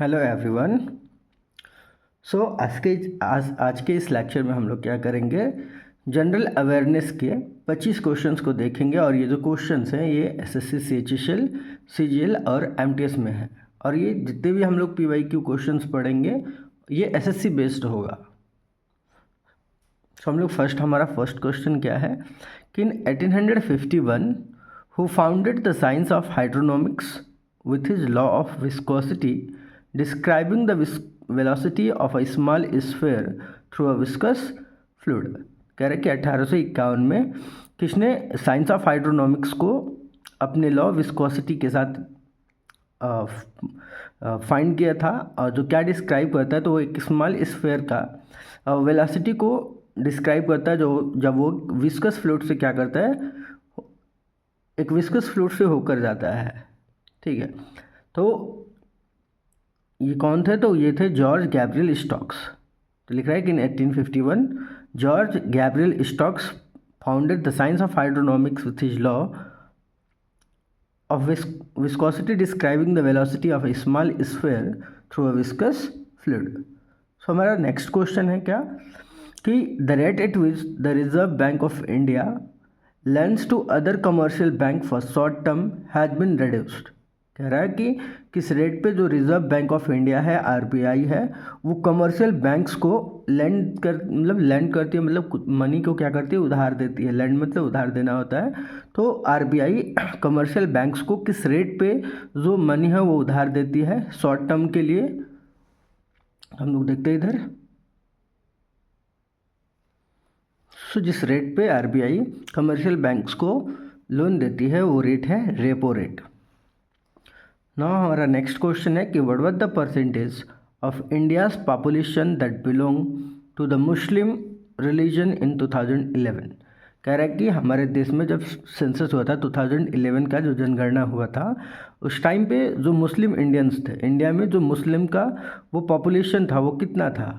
Hello everyone. आज के इस लेक्चर में हम लोग क्या करेंगे, जनरल अवेयरनेस के 25 क्वेश्चंस को देखेंगे। और ये जो क्वेश्चंस हैं ये एसएससी, सीएचएसएल, सीजीएल और एमटीएस में हैं। और ये जितने भी हम लोग पीवाईक्यू क्वेश्चंस पढ़ेंगे ये एसएससी बेस्ड होगा। तो हम लोग हमारा फर्स्ट क्वेश्चन क्या है कि in 1851 who founded the science of हाइड्रोनॉमिक्स with his law of viscosity describing the velocity of a small sphere through a viscous fluid। कह रहे कि 1851 में किसने साइंस ऑफ हाइड्रोनॉमिक्स को अपने लॉ विस्कोसिटी के साथ फाइंड किया था, और जो क्या डिस्क्राइब करता है तो वो एक स्मॉल स्फेयर का वेलोसिटी को डिस्क्राइब करता है, जो जब वो विस्कस फ्लूइड से क्या करता है, एक विस्कस फ्लूइड से होकर जाता है। ठीक है, तो ये कौन थे? तो ये थे जॉर्ज गैब्रियल स्टोक्स। तो लिख रहा है कि in 1851 George Gabriel Stokes founded the science of hydrodynamics with his law of viscosity describing the velocity of a small sphere through a viscous fluid. So हमारा नेक्स्ट क्वेश्चन है क्या कि the rate at which the Reserve Bank of India lends to other commercial bank for short term has been reduced। कह रहा है कि किस rate पे जो रिजर्व बैंक ऑफ इंडिया है, आरबीआई है, वो कमर्शियल बैंक्स को लैंड करती है, मतलब मनी को क्या करती है, उधार देती है। लैंड मतलब उधार देना होता है। तो आरबीआई कमर्शियल बैंक्स को किस रेट पे जो मनी है वो उधार देती है शॉर्ट टर्म के लिए। हम लोग देखते हैं इधर। सो जिस रेट पे आरबीआई कमर्शियल बैंक्स को लोन देती है वो रेट है रेपो रेट। नाउ हमारा नेक्स्ट क्वेश्चन है कि what was the percentage of India's population that belong to the Muslim religion इन 2011। कह रहा है कि हमारे देश में जब सेंसस हुआ था 2011 का, जो जनगणना हुआ था, उस टाइम पे जो मुस्लिम इंडियंस थे, इंडिया में जो मुस्लिम का वो पॉपुलेशन था वो कितना था।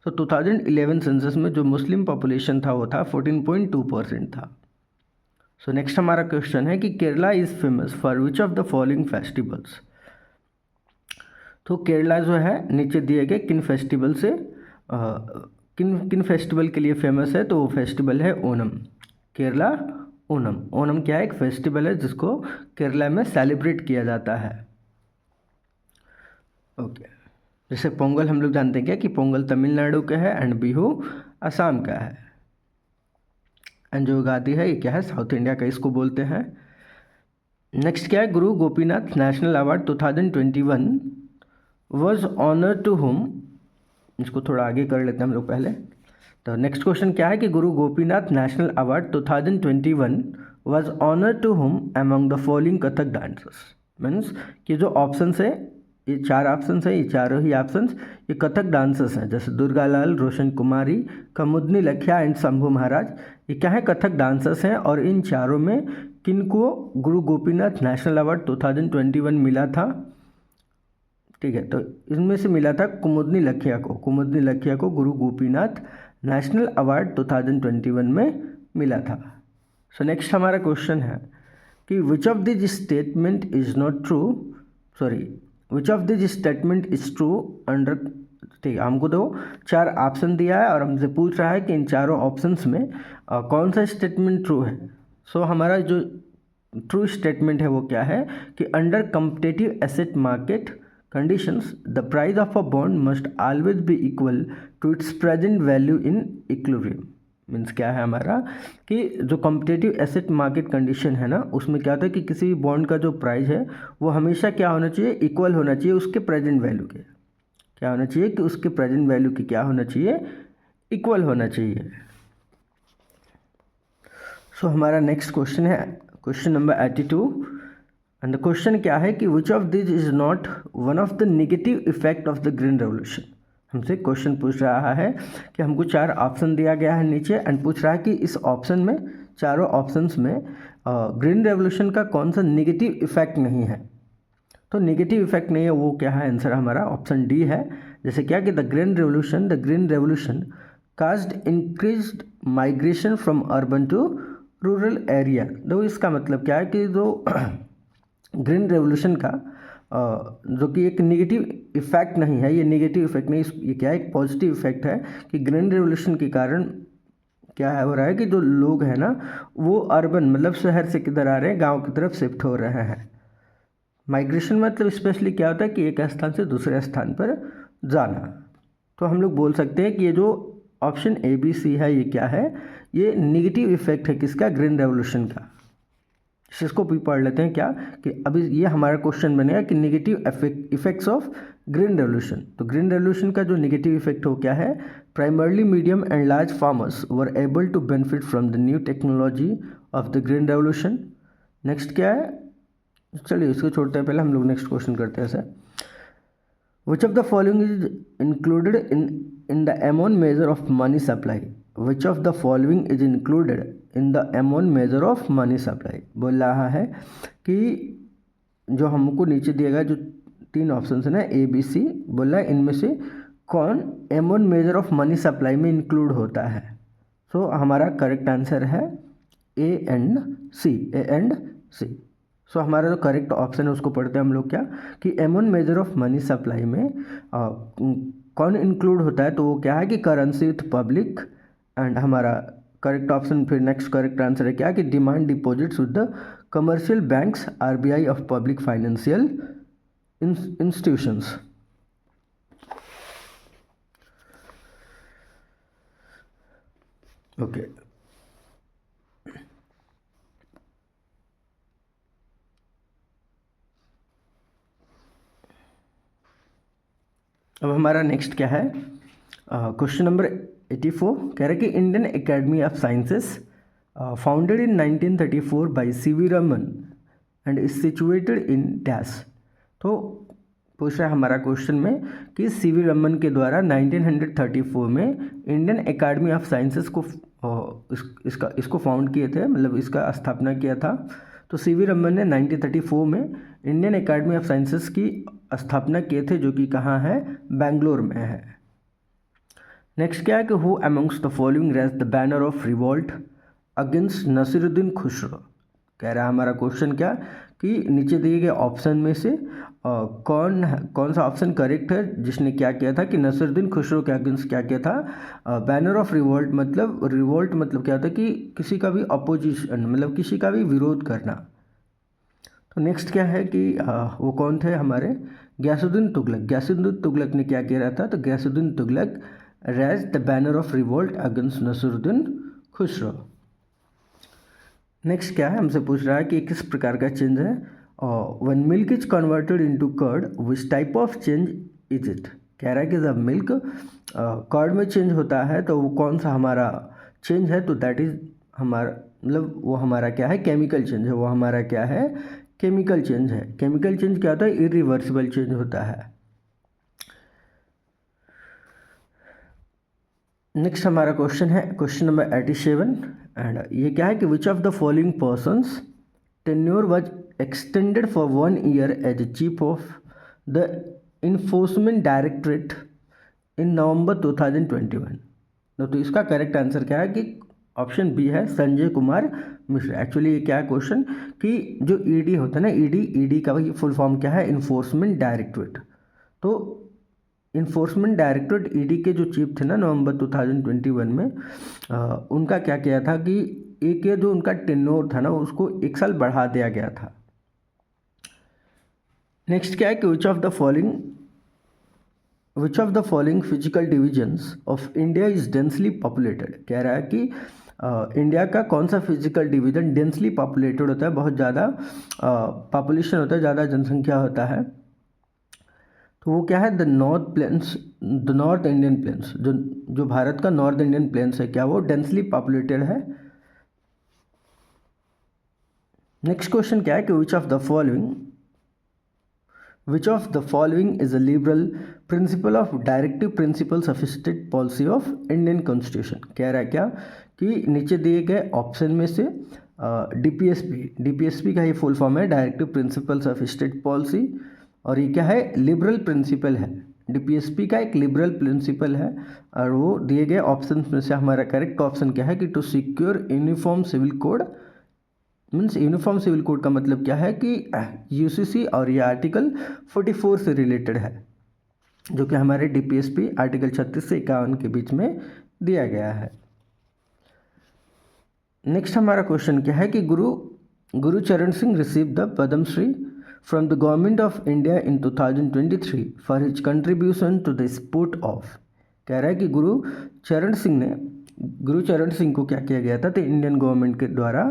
तो 2011 सेंसस में जो मुस्लिम पॉपुलेशन था वो था 14.2% था। सो नेक्स्ट हमारा क्वेश्चन है कि Kerala is famous for which of the following festivals. तो केरला जो है नीचे दिए गए किन फेस्टिवल से किन फेस्टिवल के लिए फेमस है, तो वो फेस्टिवल है ओणम। केरला ओणम। ओणम क्या है? एक फेस्टिवल है जिसको केरला में सेलिब्रेट किया जाता है। ओके, जैसे पोंगल हम लोग जानते हैं क्या कि पोंगल तमिलनाडु का है एंड बिहू असम का है। एंड जो उगादी है ये क्या है? साउथ इंडिया का इसको बोलते हैं। नेक्स्ट क्या है? Guru Gopinath national award 2021 was honour to whom. इसको थोड़ा आगे कर लेते हैं हम लोग पहले। तो नेक्स्ट क्वेश्चन क्या है कि Guru Gopinath national award 2021 was honour to whom among the following Kathak dancers. Means कि जो ऑप्शन है, ये 4 ऑप्शन है, ये चारों ही ऑप्शन ये कथक डांसर्स हैं, जैसे दुर्गालाल, रोशन कुमारी, कुमुदनी लखिया एंड शंभू महाराज। ये क्या है? कथक डांसर्स हैं। और इन चारों में किनको गुरु गोपीनाथ नेशनल अवार्ड 2021 मिला था? ठीक है, तो इसमें से मिला था कुमुदनी लखिया को। कुमुदनी लखिया को गुरु गोपीनाथ नेशनल अवार्ड 2021 में मिला था। सो नेक्स्ट हमारा क्वेश्चन है कि which of this statement is not true, which of this statement is true under. ठीक है, हमको तो 4 ऑप्शन दिया है और हमसे पूछ रहा है कि इन चारों ऑप्शंस में कौन सा स्टेटमेंट ट्रू है। सो हमारा जो ट्रू स्टेटमेंट है वो क्या है कि under competitive asset market conditions the price of a bond must always be equal to its present value in equilibrium. Means क्या है हमारा कि जो कॉम्पिटिटिव एसेट मार्केट कंडीशन है ना, उसमें क्या होता है कि किसी भी बॉन्ड का जो प्राइस है वो हमेशा क्या होना चाहिए? इक्वल होना चाहिए उसके प्रेजेंट वैल्यू के। क्या होना चाहिए कि उसके प्रेजेंट वैल्यू की क्या होना चाहिए? इक्वल होना चाहिए। सो हमारा नेक्स्ट क्वेश्चन है question number 82। And the question क्या है कि which of this is not one of the negative effect of the green revolution. हमसे क्वेश्चन पूछ रहा है कि हमको 4 ऑप्शन दिया गया है नीचे, एंड पूछ रहा है कि इस ऑप्शन में, चारों ऑप्शंस में ग्रीन रेवोल्यूशन का कौन सा नेगेटिव इफेक्ट नहीं है। तो नेगेटिव इफेक्ट नहीं है वो क्या है? आंसर हमारा ऑप्शन डी है। जैसे क्या कि the green revolution caused increased migration from urban to rural area. तो इसका मतलब क्या है कि जो ग्रीन रेवोल्यूशन का जो कि एक नेगेटिव इफेक्ट नहीं है, ये नेगेटिव इफेक्ट नहीं, ये क्या है, एक पॉजिटिव इफेक्ट है कि ग्रीन रेवोल्यूशन के कारण क्या है हो रहा है कि जो लोग हैं ना वो अर्बन मतलब शहर से किधर आ रहे हैं, गांव की तरफ शिफ्ट हो रहे हैं। माइग्रेशन मतलब स्पेशली क्या होता है कि एक स्थान से दूसरे स्थान पर जाना। तो हम लोग बोल सकते हैं कि ये जो ऑप्शन ए बी सी है ये क्या है, ये निगेटिव इफेक्ट है किसका, ग्रीन रेवोल्यूशन का। इसको भी पढ़ लेते हैं क्या कि अभी ये हमारा क्वेश्चन बनेगा कि negative effects of green revolution. तो ग्रीन रेवोल्यूशन का जो नेगेटिव इफेक्ट हो क्या है, primarily medium and large farmers were able to benefit from the new technology of the green revolution. Next क्या है, चलिए इसको छोड़ते हैं, पहले हम लोग नेक्स्ट क्वेश्चन करते हैं ऐसे। Which of the following is included in the M one measure of money supply. Which of the following is included in the M one measure of money supply. बोल रहा है कि जो हमको नीचे दिया गया जो 3 ऑप्शन है ना ए बी सी, बोल रहा है इनमें से कौन एमोन मेजर ऑफ मनी सप्लाई में इंक्लूड होता है। सो हमारा करेक्ट आंसर है ए एंड सी। सो हमारा जो करेक्ट ऑप्शन है उसको पढ़ते हैं हम लोग क्या कि एमोन मेजर ऑफ मनी सप्लाई में कौन इंक्लूड होता है, तो वो क्या है कि करेंसी विथ पब्लिक। एंड हमारा करेक्ट ऑप्शन फिर नेक्स्ट करेक्ट आंसर है क्या कि demand deposits with the commercial banks RBI of public financial institutions. Okay अब हमारा नेक्स्ट क्या है, क्वेश्चन नंबर 84 कह रहा है कि Indian academy of sciences founded in 1934 by CV Raman and is situated in dash. तो पूछ रहा है हमारा क्वेश्चन में कि सीवी रमन के द्वारा 1934 में इंडियन एकेडमी ऑफ साइंसेस को इसको फाउंड किए थे, मतलब इसका स्थापना किया था। तो सीवी रमन ने 1934 में इंडियन एकेडमी ऑफ साइंसेस की स्थापना किए थे, जो कि कहाँ है, बेंगलोर में है। नेक्स्ट क्या है कि who amongst the following raised the banner of revolt against Nasiruddin Khusro. कह रहा है हमारा क्वेश्चन क्या कि नीचे दिए गए ऑप्शन में से कौन सा ऑप्शन करेक्ट है जिसने क्या किया था कि नसीरुद्दीन खुसरो के अगेंस्ट क्या किया था, बैनर ऑफ रिवॉल्ट। मतलब रिवॉल्ट मतलब क्या होता है कि किसी का भी अपोजिशन, मतलब किसी का भी विरोध करना। तो नेक्स्ट क्या है कि वो कौन थे हमारे, गयासुद्दीन तुगलक। गयासुद्दीन तुगलक ने क्या किया था, तो Ghiyasuddin Tughlaq raised the banner of revolt against Nasiruddin Khusro. Next क्या है, हमसे पूछ रहा है कि किस प्रकार का चेंज है, when milk is converted into curd which type of change is it. कह रहा है कि जब मिल्क कर्ड में चेंज होता है तो वो कौन सा हमारा चेंज है, तो दैट इज हमारा मतलब वो हमारा क्या है, केमिकल चेंज है। वो हमारा क्या है, केमिकल चेंज है। केमिकल चेंज क्या होता है, इरिवर्सिबल चेंज होता है। नेक्स्ट हमारा क्वेश्चन है क्वेश्चन नंबर 87 एंड ये क्या है कि which of the following person's tenure was extended for 1 year as chief of the Enforcement Directorate in November 2021। तो इसका करेक्ट आंसर क्या है कि ऑप्शन बी है संजय कुमार मिश्रा। एक्चुअली ये क्या है क्वेश्चन कि जो ईडी होता है ना, ईडी का फुल फॉर्म क्या है, इन्फोर्समेंट डायरेक्टरेट। तो इन्फोर्समेंट डायरेक्टरेट ईडी के जो चीफ थे ना नवंबर 2021 में, उनका क्या किया था कि एक ये जो उनका टेन्योर था ना उसको 1 साल बढ़ा दिया गया था। नेक्स्ट क्या है कि which of the following physical divisions of India is densely populated. कह रहा है कि इंडिया का कौन सा फिजिकल डिवीजन डेंसली पॉपुलेटेड होता है, बहुत ज़्यादा पॉपुलेशन होता है, ज़्यादा जनसंख्या होता है। तो वो क्या है, द नॉर्थ इंडियन प्लेन्स। जो भारत का नॉर्थ इंडियन प्लेन्स है, क्या वो डेंसली पॉपुलेटेड है। नेक्स्ट क्वेश्चन क्या है कि which of the following is a liberal principle of directive principles of state policy of Indian constitution. कह रहा है क्या कि नीचे दिए गए ऑप्शन में से डीपीएसपी का ही फुल फॉर्म है directive principles of state policy, और ये क्या है, लिबरल प्रिंसिपल है। डीपीएसपी का एक लिबरल प्रिंसिपल है, और वो दिए गए ऑप्शन में से हमारा करेक्ट ऑप्शन क्या है कि to secure uniform civil code means uniform civil code का मतलब क्या है कि यूसीसी और ये आर्टिकल 44 से रिलेटेड है, जो कि हमारे डीपीएसपी आर्टिकल 36 से 51 के बीच में दिया गया है। नेक्स्ट हमारा क्वेश्चन क्या है कि Gurcharan Singh received the Padma Shri from the government of India in 2023 for his contribution to the sport of. कह रहा है कि गुरुचरण सिंह को क्या किया गया था, तो इंडियन गवर्नमेंट के द्वारा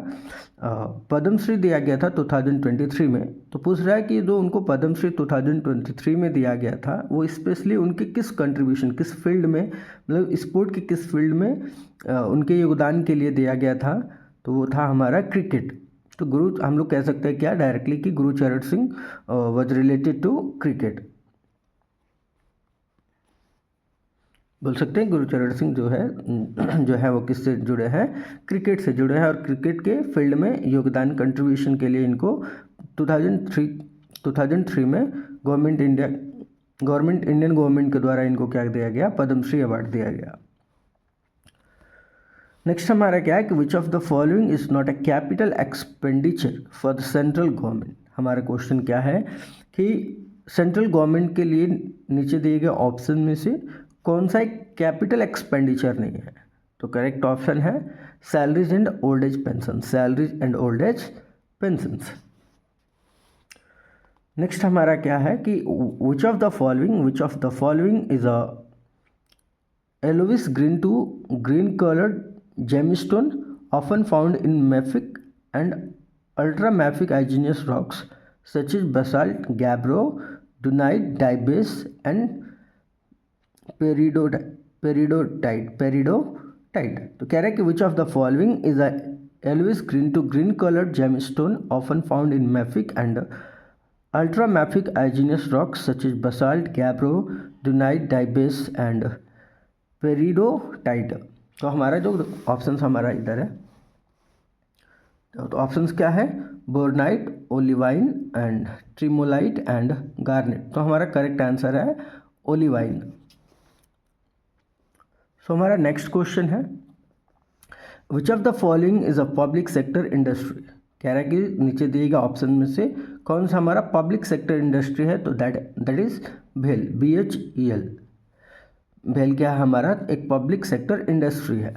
पद्मश्री दिया गया था 2023 में। तो पूछ रहा है कि जो उनको पद्मश्री 2023 में दिया गया था वो स्पेशली उनके किस कंट्रीब्यूशन, किस फील्ड में, मतलब स्पोर्ट के किस फील्ड में उनके योगदान के लिए दिया गया था। तो वो था हमारा क्रिकेट। तो हम लोग कह सकते हैं क्या डायरेक्टली कि Gurcharan Singh was related to cricket. बोल सकते हैं गुरुचरण सिंह जो है वो किससे जुड़े हैं, क्रिकेट से जुड़े हैं, और क्रिकेट के फील्ड में योगदान कंट्रीब्यूशन के लिए इनको 2003 में इंडियन गवर्नमेंट के द्वारा इनको क्या दिया गया, पद्मश्री अवार्ड दिया गया। नेक्स्ट हमारा क्या है कि which of the following is not a capital expenditure for the central government. हमारा क्वेश्चन क्या है कि सेंट्रल गवर्नमेंट के लिए नीचे दिए गए ऑप्शन में से कौन सा एक कैपिटल एक्सपेंडिचर नहीं है। तो करेक्ट ऑप्शन है salaries and old age pension, salaries and old age pensions. Next हमारा क्या है कि which of the following is a yellowish green coloured gemstone often found in mafic and ultramafic igneous rocks such as basalt, gabbro, dunite, diabase and peridotite। तो कह रहा है कि which of the following is a yellowish green coloured gemstone often found in mafic and ultramafic igneous rocks such as basalt, gabbro, dunite, diabase and peridotite। तो हमारा जो options हमारा इधर है, तो ऑप्शंस क्या है, बोर्नाइट, ओलिवाइन एंड ट्रिमोलाइट एंड गार्नेट। तो हमारा करेक्ट आंसर है ओलिवाइन। सो हमारा नेक्स्ट क्वेश्चन है विच of the following is a public sector industry. कह रहा है कि नीचे दिए गए ऑप्शन में से कौन सा हमारा पब्लिक सेक्टर इंडस्ट्री है। तो दैट इज भेल, BHEL। भेल क्या है, हमारा एक पब्लिक सेक्टर इंडस्ट्री है।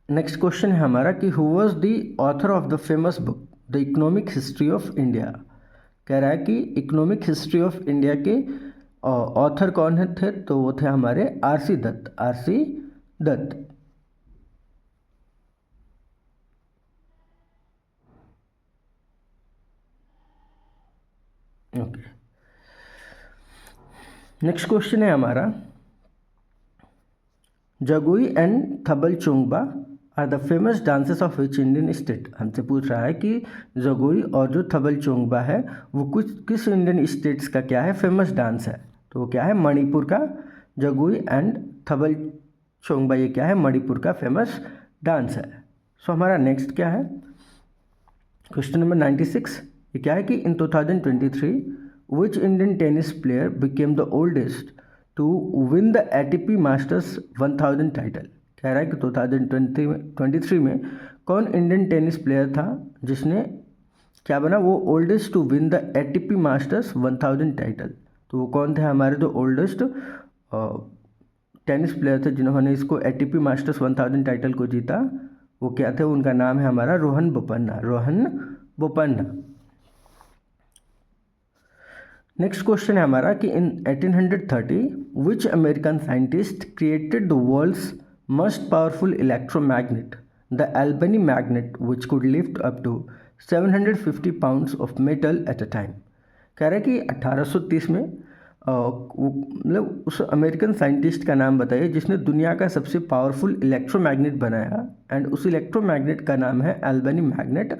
नेक्स्ट क्वेश्चन है हमारा कि who was the author of the famous book the economic history of India. कह रहा है कि इकोनॉमिक हिस्ट्री ऑफ इंडिया के ऑथर कौन थे, तो वो थे हमारे RC Dutt. Okay, next question है हमारा Jagoi and Thabal Chongba are the famous dances of which Indian state. हमसे पूछ रहा है कि जगुई और जो थबल चोंगबा है वो किस इंडियन स्टेट्स का क्या है, फेमस डांस है। तो वो क्या है, मणिपुर का। जगुई एंड थबल चोंगबा ये क्या है, मणिपुर का फेमस डांस है। सो हमारा नेक्स्ट क्या है, क्वेश्चन नंबर 96। ये क्या है कि in 2023 which Indian tennis player became the oldest to win the ATP masters 1000 title. कह रहा है कि 2023 में कौन इंडियन टेनिस प्लेयर था जिसने क्या बना, वो oldest to win the ATP masters 1000 title. तो वो कौन थे हमारे जो ओल्डेस्ट टेनिस प्लेयर थे जिन्होंने इसको ATP मास्टर्स 1000 टाइटल को जीता, वो क्या थे, उनका नाम है हमारा रोहन बोपन्ना। नेक्स्ट क्वेश्चन है हमारा कि in 1830 which American scientist created the world's most powerful electromagnet the Albany magnet which could lift up to 750 pounds of metal at a time. कह रहा है कि 1830 में मतलब उस अमेरिकन साइंटिस्ट का नाम बताइए जिसने दुनिया का सबसे पावरफुल इलेक्ट्रोमैग्नेट बनाया, एंड उस इलेक्ट्रोमैग्नेट का नाम है एल्बनी मैग्नेट,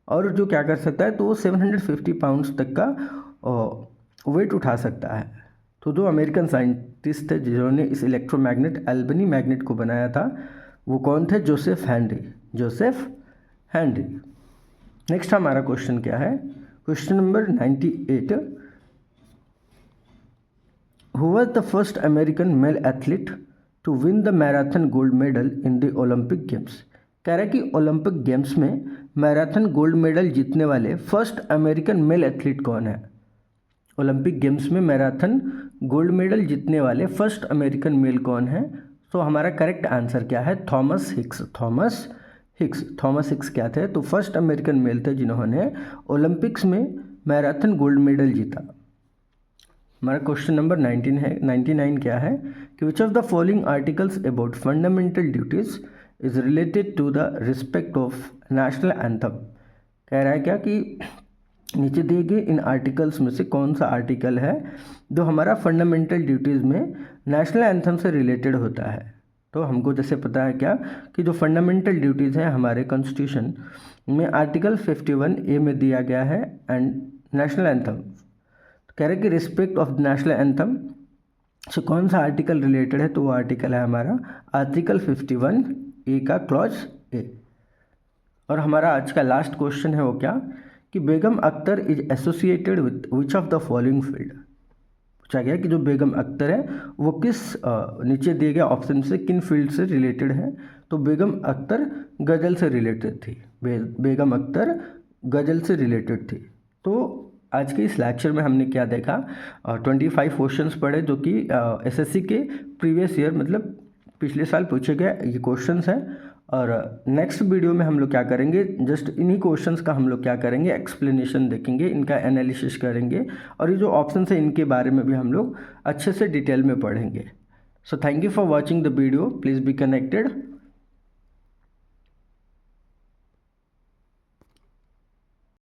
और जो क्या कर सकता है, तो वो 750 पाउंड्स तक का वेट उठा सकता है। तो दो अमेरिकन साइंटिस्ट थे जिन्होंने इस इलेक्ट्रोमैग्नेट एल्बनी मैग्नेट को बनाया था, वो कौन थे, जोसेफ हेनरी। नेक्स्ट हमारा क्वेश्चन क्या है, question number 98। Who was the first American male athlete to win the marathon gold medal in the Olympic Games? कह रहा है कि ओलंपिक गेम्स में मैराथन गोल्ड मेडल जीतने वाले फर्स्ट अमेरिकन मेल एथलीट कौन है। ओलंपिक गेम्स में मैराथन गोल्ड मेडल जीतने वाले फर्स्ट अमेरिकन मेल कौन है। तो हमारा करेक्ट आंसर क्या है, थॉमस हिक्स। थॉमस हिक्स क्या थे, तो फर्स्ट अमेरिकन मेल थे जिन्होंने ओलंपिक्स में मैराथन गोल्ड मेडल जीता। हमारा क्वेश्चन नंबर 99 क्या है कि which of the following articles about fundamental duties is related to the respect of national anthem. कह रहा है क्या कि नीचे दिए गए इन आर्टिकल्स में से कौन सा आर्टिकल है जो हमारा फंडामेंटल ड्यूटीज़ में नेशनल एंथम से रिलेटेड होता है। तो हमको जैसे पता है क्या कि जो फंडामेंटल ड्यूटीज़ हैं हमारे कॉन्स्टिट्यूशन में आर्टिकल 51A में दिया गया है एंड नेशनल एंथम कह रहे हैं कि रिस्पेक्ट ऑफ नेशनल एंथम से कौन सा आर्टिकल रिलेटेड है, तो वो आर्टिकल है हमारा आर्टिकल 51A का क्लॉज ए। और हमारा आज का लास्ट क्वेश्चन है वो क्या कि Begum Akhtar is associated with which of the following field. पूछा गया कि जो बेगम अख्तर है वो किस नीचे दिए गए ऑप्शन से किन फील्ड से रिलेटेड है। तो बेगम अख्तर गज़ल से रिलेटेड थी। बेगम अख्तर गज़ल से रिलेटेड थी। तो आज के इस लेक्चर में हमने क्या देखा, 25 क्वेश्चंस पढ़े जो कि एसएससी के प्रीवियस ईयर मतलब पिछले साल पूछे गए ये क्वेश्चंस हैं। और नेक्स्ट वीडियो में हम लोग क्या करेंगे, जस्ट इन्हीं क्वेश्चंस का हम लोग क्या करेंगे एक्सप्लेनेशन देखेंगे, इनका एनालिसिस करेंगे और ये जो ऑप्शंस हैं इनके बारे में भी हम लोग अच्छे से डिटेल में पढ़ेंगे। So thank you for watching the video, please be connected.